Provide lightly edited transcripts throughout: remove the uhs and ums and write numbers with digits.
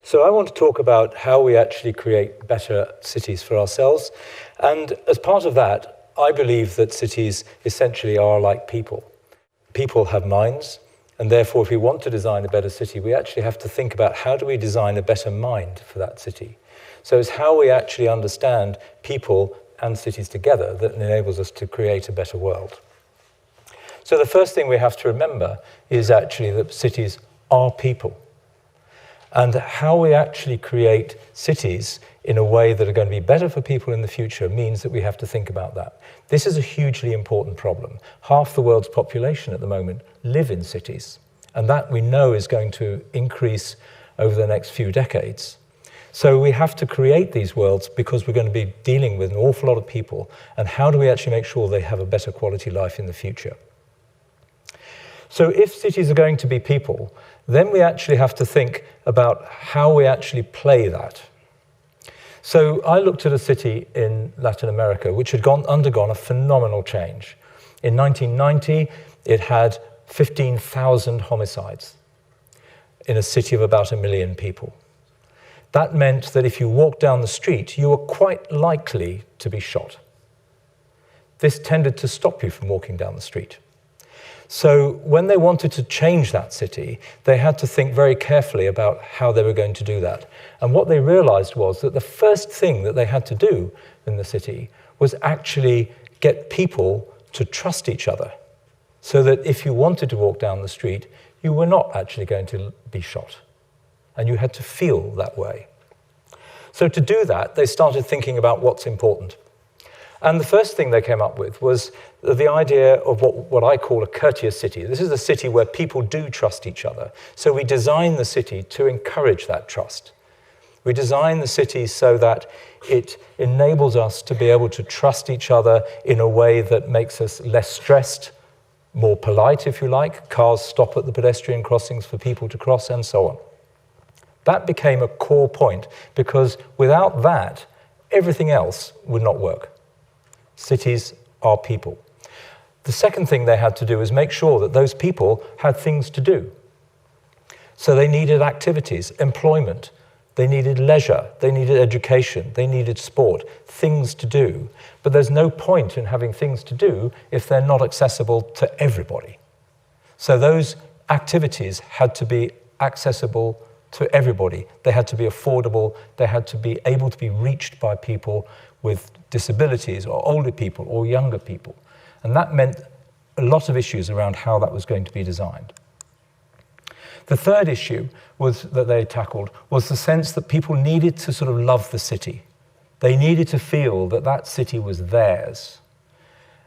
So I want to talk about how we actually create better cities for ourselves. And as part of that, I believe that cities essentially are like people. People have minds, and therefore if we want to design a better city, we actually have to think about how do we design a better mind for that city. So it's how we actually understand people and cities together that enables us to create a better world. So the first thing we have to remember is actually that cities are people. And how we actually create cities in a way that are going to be better for people in the future means that we have to think about that. This is a hugely important problem. Half the world's population at the moment live in cities, and that we know is going to increase over the next few decades. So we have to create these worlds because we're going to be dealing with an awful lot of people, and how do we actually make sure they have a better quality life in the future? So if cities are going to be people, then we actually have to think about how we actually play that. So I looked at a city in Latin America which had undergone a phenomenal change. In 1990, it had 15,000 homicides in a city of about 1 million people. That meant that if you walked down the street, you were quite likely to be shot. This tended to stop you from walking down the street. So when they wanted to change that city, they had to think very carefully about how they were going to do that. And what they realized was that the first thing that they had to do in the city was actually get people to trust each other, so that if you wanted to walk down the street, you were not actually going to be shot. And you had to feel that way. So to do that, they started thinking about what's important. And the first thing they came up with was the idea of what I call a courteous city. This is a city where people do trust each other. So we design the city to encourage that trust. We design the city so that it enables us to be able to trust each other in a way that makes us less stressed, more polite, if you like. Cars stop at the pedestrian crossings for people to cross, and so on. That became a core point, because without that, everything else would not work. Cities are people. The second thing they had to do is make sure that those people had things to do. So they needed activities, employment, they needed leisure, they needed education, they needed sport, things to do. But there's no point in having things to do if they're not accessible to everybody. So those activities had to be accessible to everybody. They had to be affordable, they had to be able to be reached by people with disabilities, or older people, or younger people. And that meant a lot of issues around how that was going to be designed. The third issue that they tackled was the sense that people needed to sort of love the city. They needed to feel that that city was theirs.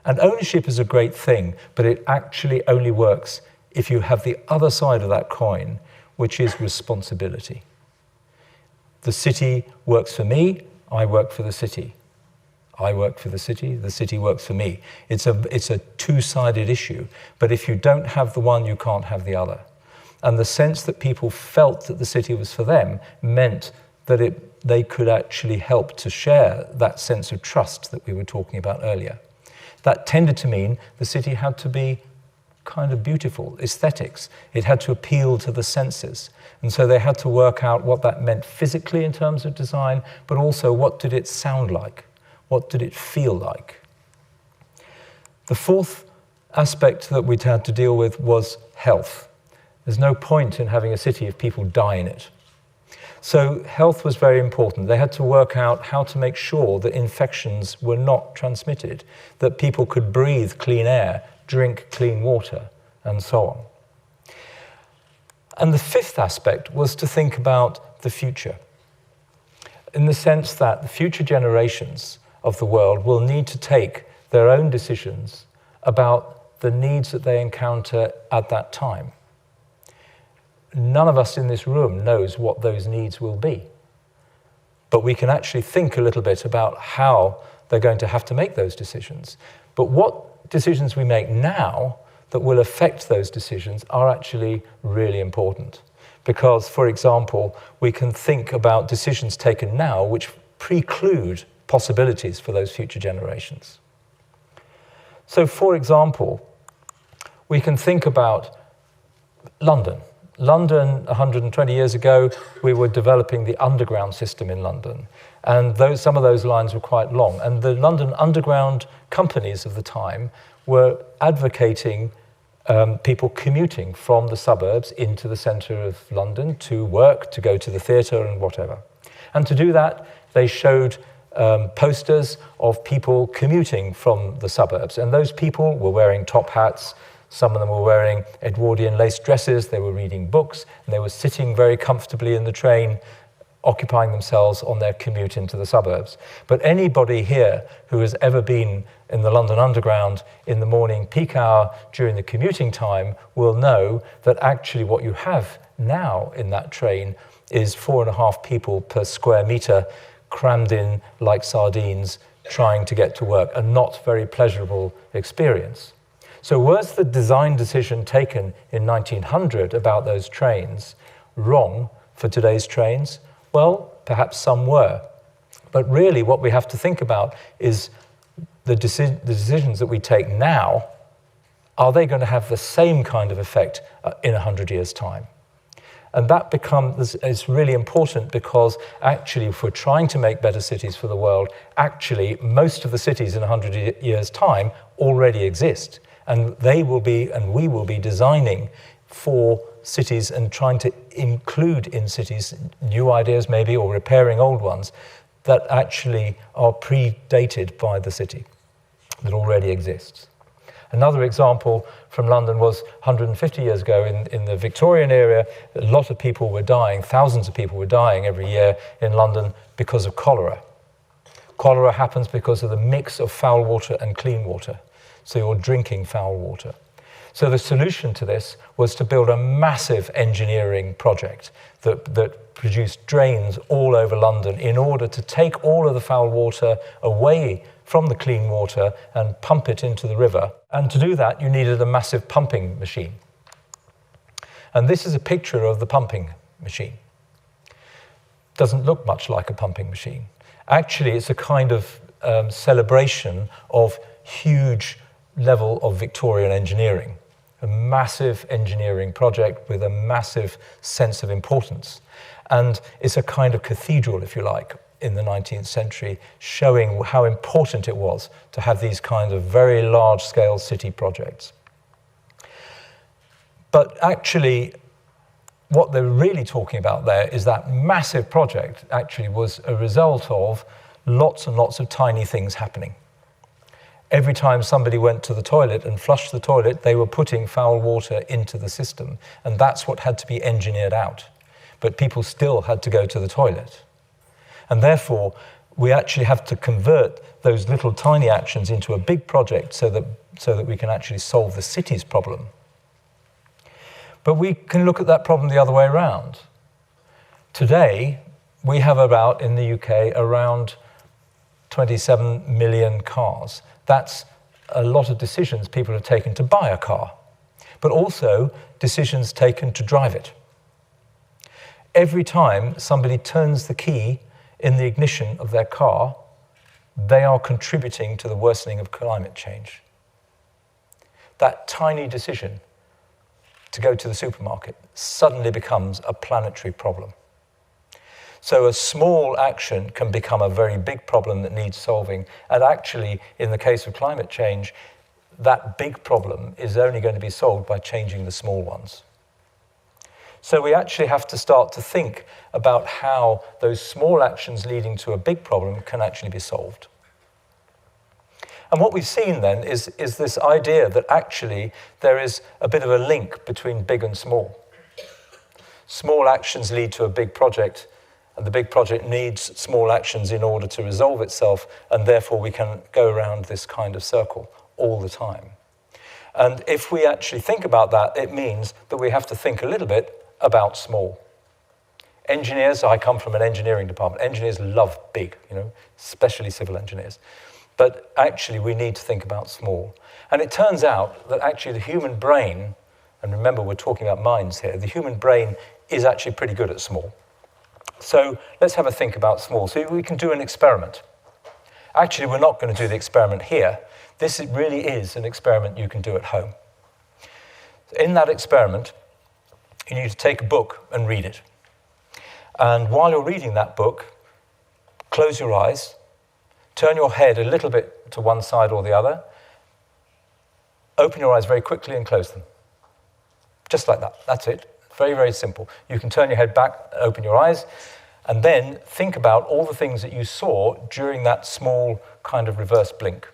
And ownership is a great thing, but it actually only works if you have the other side of that coin, which is responsibility. The city works for me, I work for the city. I work for the city works for me. It's a two-sided issue, but if you don't have the one, you can't have the other. And the sense that people felt that the city was for them meant that they could actually help to share that sense of trust that we were talking about earlier. That tended to mean the city had to be kind of beautiful, aesthetics. It had to appeal to the senses. And so they had to work out what that meant physically in terms of design, but also what did it sound like? What did it feel like? The fourth aspect that we'd had to deal with was health. There's no point in having a city if people die in it. So health was very important. They had to work out how to make sure that infections were not transmitted, that people could breathe clean air, drink clean water, and so on. And the fifth aspect was to think about the future, in the sense that the future generations of the world will need to take their own decisions about the needs that they encounter at that time. None of us in this room knows what those needs will be, but we can actually think a little bit about how they're going to have to make those decisions. But what decisions we make now that will affect those decisions are actually really important. Because, for example, we can think about decisions taken now which preclude possibilities for those future generations. So, for example, we can think about London. London, 120 years ago, we were developing the underground system in London. And some of those lines were quite long. And the London Underground companies of the time were advocating people commuting from the suburbs into the centre of London to work, to go to the theatre and whatever. And to do that, they showed posters of people commuting from the suburbs. And those people were wearing top hats. Some of them were wearing Edwardian lace dresses. They were reading books. And they were sitting very comfortably in the train, occupying themselves on their commute into the suburbs. But anybody here who has ever been in the London Underground in the morning peak hour during the commuting time will know that actually what you have now in that train is 4.5 people per square metre crammed in like sardines trying to get to work, a not very pleasurable experience. So was the design decision taken in 1900 about those trains wrong for today's trains? Well, perhaps some were. But really what we have to think about is the decisions that we take now, are they going to have the same kind of effect in 100 years' time? And that is really important because actually if we're trying to make better cities for the world, actually most of the cities in 100 years' time already exist. And we will be designing for cities and trying to include in cities new ideas maybe, or repairing old ones that actually are predated by the city that already exists. Another example from London was 150 years ago in the Victorian era. A lot of people were dying, thousands of people were dying every year in London because of cholera. Cholera happens because of the mix of foul water and clean water. So you're drinking foul water. So the solution to this was to build a massive engineering project that produced drains all over London in order to take all of the foul water away from the clean water and pump it into the river. And to do that, you needed a massive pumping machine. And this is a picture of the pumping machine. Doesn't look much like a pumping machine. Actually, it's a kind of celebration of huge level of Victorian engineering. A massive engineering project with a massive sense of importance. And it's a kind of cathedral, if you like, in the 19th century, showing how important it was to have these kind of very large-scale city projects. But actually, what they're really talking about there is that massive project actually was a result of lots and lots of tiny things happening. Every time somebody went to the toilet and flushed the toilet, they were putting foul water into the system, and that's what had to be engineered out. But people still had to go to the toilet. And therefore, we actually have to convert those little tiny actions into a big project so that we can actually solve the city's problem. But we can look at that problem the other way around. Today, we have in the UK, around 27 million cars. That's a lot of decisions people have taken to buy a car, but also decisions taken to drive it. Every time somebody turns the key in the ignition of their car, they are contributing to the worsening of climate change. That tiny decision to go to the supermarket suddenly becomes a planetary problem. So a small action can become a very big problem that needs solving. And actually, in the case of climate change, that big problem is only going to be solved by changing the small ones. So we actually have to start to think about how those small actions leading to a big problem can actually be solved. And what we've seen then is this idea that actually there is a bit of a link between big and small. Small actions lead to a big project, and the big project needs small actions in order to resolve itself, and therefore we can go around this kind of circle all the time. And if we actually think about that, it means that we have to think a little bit about small. Engineers, I come from an engineering department. Engineers love big, especially civil engineers. But actually we need to think about small. And it turns out that actually the human brain, and remember we're talking about minds here, the human brain is actually pretty good at small. So let's have a think about small. So we can do an experiment. Actually, we're not going to do the experiment here. This really is an experiment you can do at home. In that experiment, you need to take a book and read it. And while you're reading that book, close your eyes, turn your head a little bit to one side or the other, open your eyes very quickly and close them. Just like that. That's it. Very, very simple. You can turn your head back, open your eyes, and then think about all the things that you saw during that small kind of reverse blink.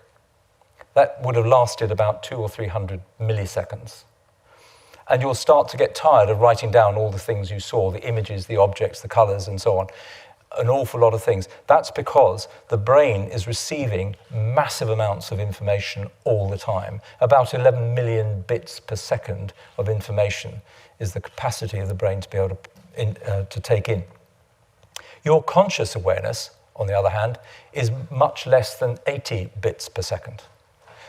That would have lasted about 200 or 300 milliseconds. And you'll start to get tired of writing down all the things you saw, the images, the objects, the colors, and so on. An awful lot of things. That's because the brain is receiving massive amounts of information all the time. About 11 million bits per second of information is the capacity of the brain to be able to take in. Your conscious awareness, on the other hand, is much less than 80 bits per second.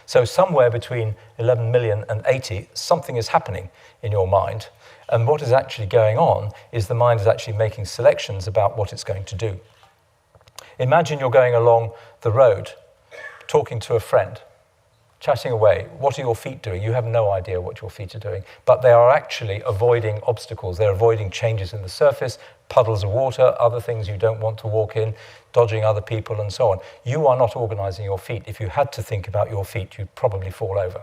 So somewhere between 11 million and 80, something is happening in your mind. And what is actually going on is the mind is actually making selections about what it's going to do. Imagine you're going along the road, talking to a friend, chatting away. What are your feet doing? You have no idea what your feet are doing, but they are actually avoiding obstacles. They're avoiding changes in the surface, puddles of water, other things you don't want to walk in, dodging other people, and so on. You are not organizing your feet. If you had to think about your feet, you'd probably fall over.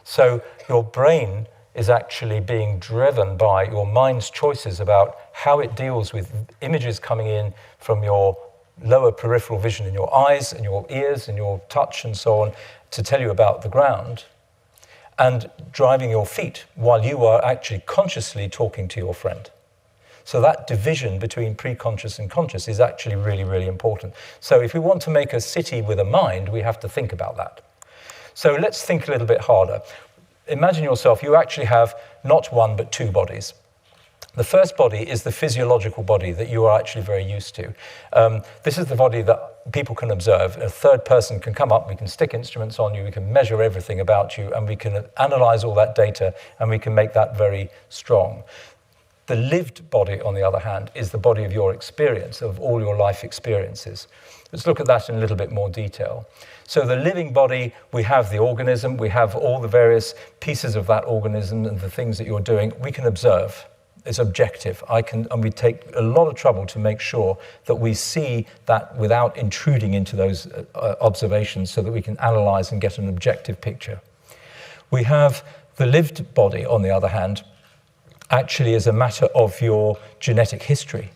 So your brain is actually being driven by your mind's choices about how it deals with images coming in from your lower peripheral vision in your eyes and your ears and your touch and so on to tell you about the ground, and driving your feet while you are actually consciously talking to your friend. So that division between pre-conscious and conscious is actually really, really important. So if we want to make a city with a mind, we have to think about that. So let's think a little bit harder. Imagine yourself, you actually have not one but two bodies. The first body is the physiological body that you are actually very used to. This is the body that people can observe. A third person can come up, we can stick instruments on you, we can measure everything about you, and we can analyze all that data, and we can make that very strong. The lived body, on the other hand, is the body of your experience, of all your life experiences. Let's look at that in a little bit more detail. So the living body, we have the organism, we have all the various pieces of that organism and the things that you're doing. We can observe. It's objective. And we take a lot of trouble to make sure that we see that without intruding into those observations so that we can analyze and get an objective picture. We have the lived body, on the other hand, actually is a matter of your genetic history.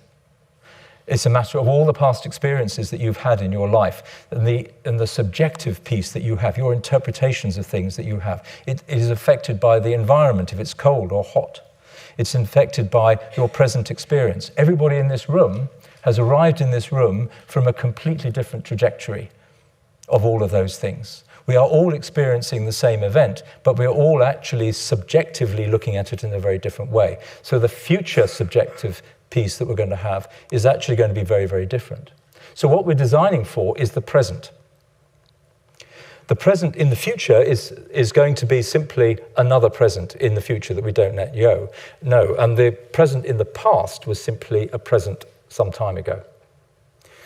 It's a matter of all the past experiences that you've had in your life and the subjective piece that you have, your interpretations of things that you have. It is affected by the environment, if it's cold or hot. It's affected by your present experience. Everybody in this room has arrived in this room from a completely different trajectory of all of those things. We are all experiencing the same event, but we're all actually subjectively looking at it in a very different way. So the future subjective piece that we're going to have is actually going to be very, very different. So what we're designing for is the present. The present in the future is going to be simply another present in the future that we don't yet know. And the present in the past was simply a present some time ago.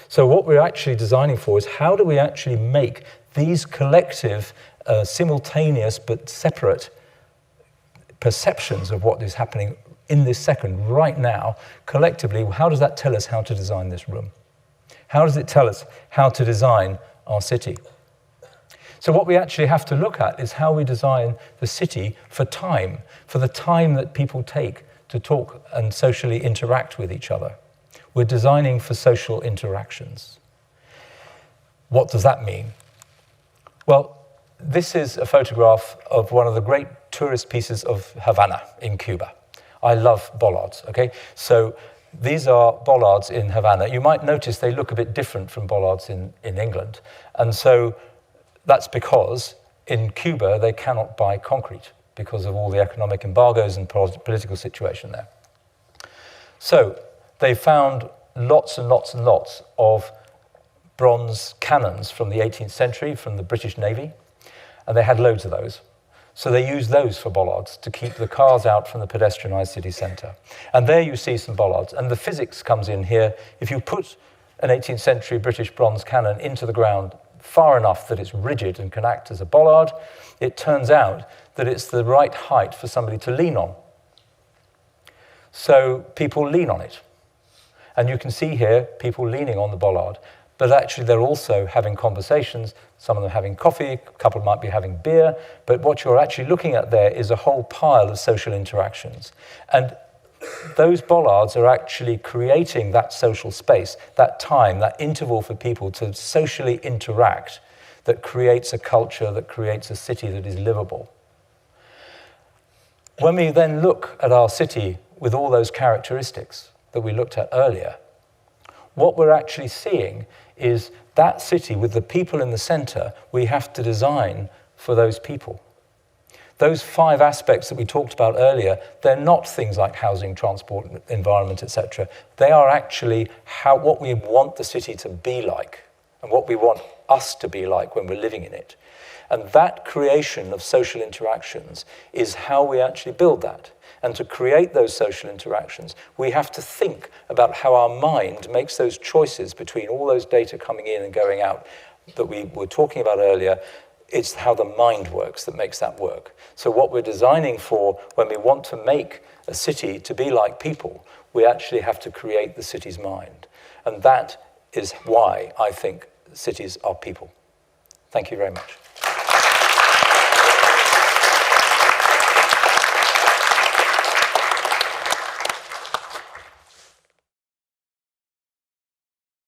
So what we're actually designing for is how do we actually make these collective, simultaneous but separate perceptions of what is happening in this second, right now, collectively, how does that tell us how to design this room? How does it tell us how to design our city? So what we actually have to look at is how we design the city for time, for the time that people take to talk and socially interact with each other. We're designing for social interactions. What does that mean? Well, this is a photograph of one of the great tourist pieces of Havana in Cuba. I love bollards, okay? So these are bollards in Havana. You might notice they look a bit different from bollards in England. And so that's because in Cuba, they cannot buy concrete because of all the economic embargoes and political situation there. So they found lots and lots and lots of bronze cannons from the 18th century from the British Navy, and they had loads of those. So they used those for bollards to keep the cars out from the pedestrianised city centre. And there you see some bollards. And the physics comes in here. If you put an 18th century British bronze cannon into the ground far enough that it's rigid and can act as a bollard, it turns out that it's the right height for somebody to lean on. So people lean on it. And you can see here people leaning on the bollard. But actually they're also having conversations. Some of them having coffee, a couple might be having beer. But what you're actually looking at there is a whole pile of social interactions. And those bollards are actually creating that social space, that time, that interval for people to socially interact that creates a culture, that creates a city that is livable. When we then look at our city with all those characteristics that we looked at earlier, what we're actually seeing is that city with the people in the center, we have to design for those people. Those 5 aspects that we talked about earlier, they're not things like housing, transport, environment, etc. They are actually what we want the city to be like and what we want us to be like when we're living in it. And that creation of social interactions is how we actually build that. And to create those social interactions, we have to think about how our mind makes those choices between all those data coming in and going out that we were talking about earlier. It's how the mind works that makes that work. So what we're designing for when we want to make a city to be like people, we actually have to create the city's mind. And that is why I think cities are people. Thank you very much.